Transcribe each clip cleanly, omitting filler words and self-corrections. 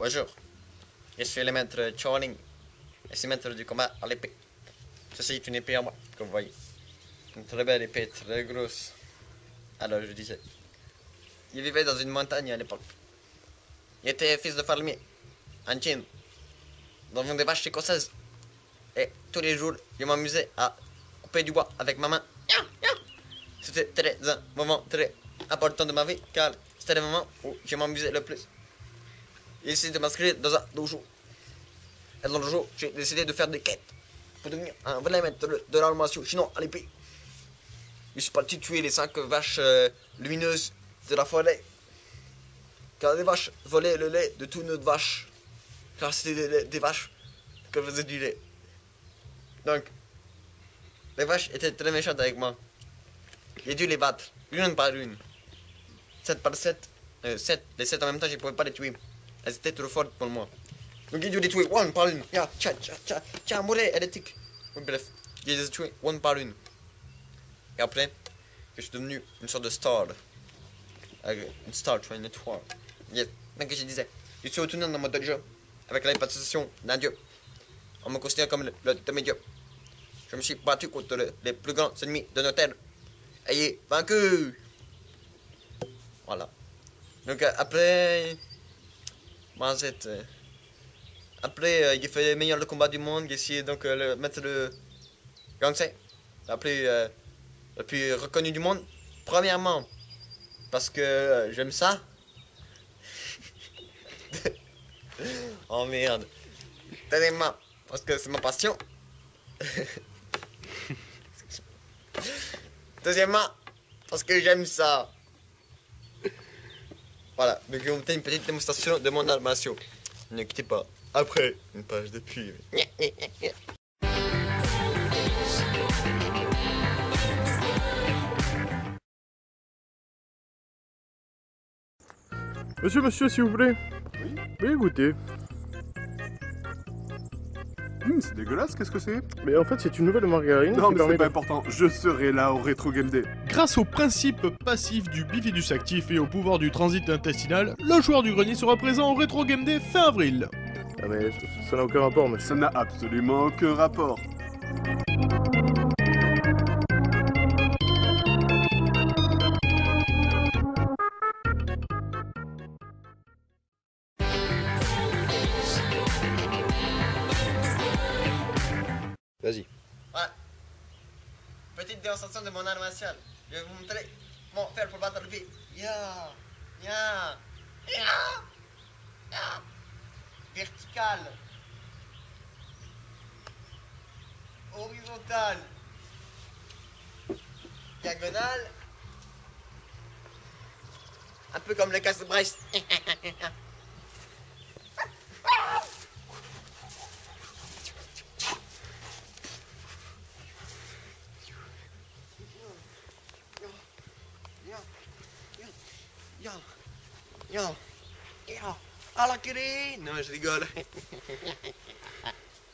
Bonjour, je suis le maître Chowling, et c'est maître du combat à l'épée. Ceci est une épée en moi, comme vous voyez. Une très belle épée, très grosse. Alors je disais, il vivait dans une montagne à l'époque. Il était fils de fermier, en Chine, dans une des vaches écossaises. Et tous les jours, je m'amusais à couper du bois avec ma main. C'était un moment très important de ma vie, car c'était le moment où je m'amusais le plus. J'ai essayé de m'inscrire dans un dojo. Et dans le dojo, j'ai décidé de faire des quêtes pour devenir un vrai maître de l'armation chinois à l'épée. Je suis parti tuer les 5 vaches lumineuses de la forêt. Car les vaches volaient le lait de toutes nos vaches. Car c'était des vaches qui faisaient du lait. Donc, les vaches étaient très méchantes avec moi. J'ai dû les battre, une par une. 7 par 7. 7, les 7 en même temps, je ne pouvais pas les tuer. Elles étaient trop fortes pour moi. Donc j'ai dû les tuer une par une. Tiens, mourir, hérétique. Bref, j'ai les ai tués une par une. Et après, je suis devenu une sorte de star. Une star, tu vois, une étoile. Yes. Donc je disais, je suis retourné dans mon dojo avec la réputation d'un dieu. On me considère comme le demi-dieu. Je me suis battu contre les plus grands ennemis de notre terre. Ayez vaincu. Voilà. Donc après... Après, il fait le meilleur le combat du monde. Il essayé donc le mettre le Gangsei, le plus reconnu du monde. Premièrement, parce que j'aime ça. Oh merde. Deuxièmement, parce que c'est ma passion. Deuxièmement, parce que j'aime ça. Voilà, donc on fait une petite démonstration de mon armation. Ne quittez pas. Après une page de pub. Monsieur, s'il vous plaît. Oui. Veuillez goûter. C'est dégueulasse, qu'est-ce que c'est? Mais en fait, c'est une nouvelle margarine Non, qui mais permet c'est pas important, je serai là au Rétro Game Day. Grâce au principe passif du bifidus actif et au pouvoir du transit intestinal, le joueur du grenier sera présent au Retro Game Day fin avril. Ah mais ça n'a aucun rapport, monsieur. Ça n'a absolument aucun rapport. Vas-y. Voilà. Petite démonstration de mon art martial. Je vais vous montrer comment faire pour battre le pied. Vertical. Horizontal. Diagonale. Un peu comme le casse-Brest. À la curée. Non, je rigole.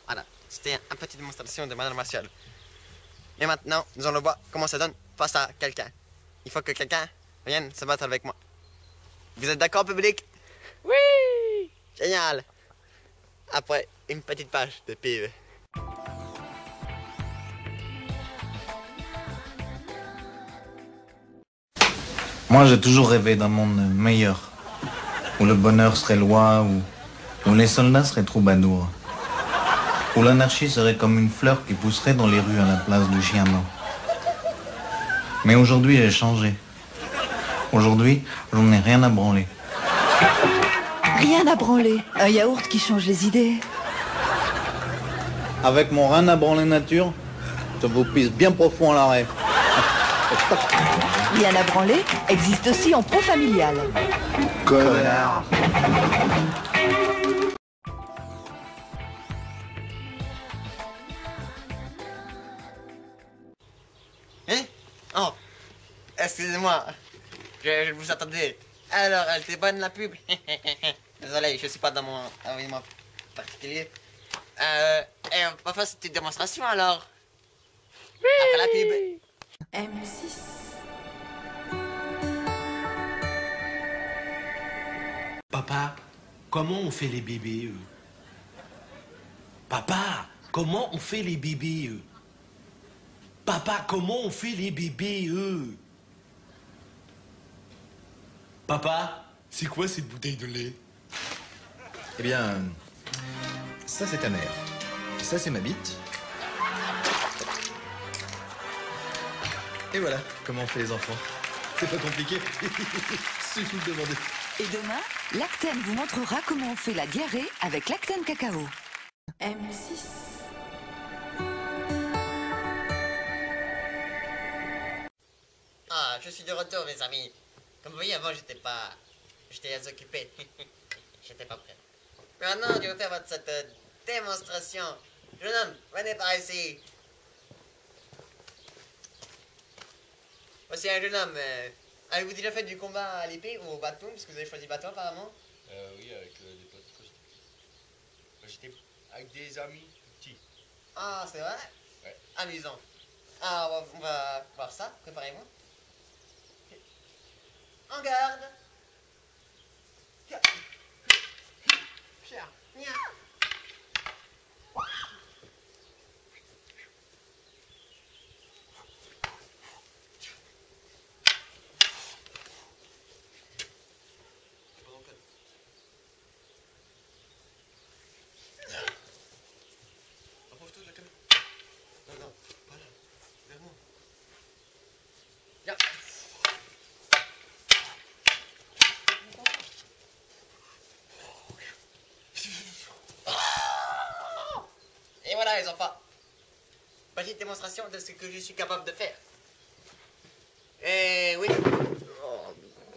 Voilà, c'était une petite démonstration de mon art martial. Et maintenant, nous allons voir comment ça donne face à quelqu'un. Il faut que quelqu'un vienne se battre avec moi. Vous êtes d'accord, public? Oui! Génial! Après, une petite page de pub. Moi, j'ai toujours rêvé d'un monde meilleur, où le bonheur serait loi, où les soldats seraient troubadours, où l'anarchie serait comme une fleur qui pousserait dans les rues à la place du chien mort. Mais aujourd'hui, j'ai changé. Aujourd'hui, j'en ai rien à branler. Rien à branler. Un yaourt qui change les idées. Avec mon rien à branler nature, ça vous pisse bien profond à l'arrêt. Rien à branler existe aussi en pro familial. Connard. Hein? Oh! Excusez-moi. Je vous attendais. Alors, elle était bonne la pub? Désolé, je suis pas dans mon environnement particulier. Et on va faire cette petite démonstration alors. Après la pub. M6. Papa, comment on fait les bébés, Papa, comment on fait les bébés, Papa, comment on fait les bébés, Papa, c'est quoi cette bouteille de lait? Eh bien, ça c'est ta mère. Ça c'est ma bite. Et voilà comment on fait les enfants. C'est pas compliqué. Suffit de demander. Et demain, Lactène vous montrera comment on fait la diarrhée avec Lactène Cacao. M6. Ah, je suis de retour, mes amis. Comme vous voyez, avant, j'étais occupé. J'étais pas prêt. Mais maintenant, je vais vous faire cette démonstration. Jeune homme, venez par ici. Voici un jeune homme. Avez-vous déjà fait du combat à l'épée ou au bâton? Parce que vous avez choisi bâton, apparemment. Oui, avec des potes. J'étais avec des amis petits. Ah, c'est vrai? Ouais. Amusant. Ah, on va voir ça. Préparez-vous. En garde. Non, voilà. Vers moi. Viens. Et voilà les enfants. Petite démonstration de ce que je suis capable de faire. Et oui.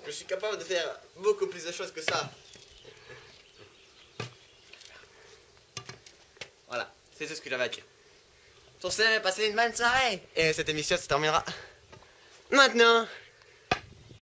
Je suis capable de faire beaucoup plus de choses que ça. Voilà, c'est tout ce que j'avais à dire. Sur ce, passez une bonne soirée. Et cette émission se terminera maintenant.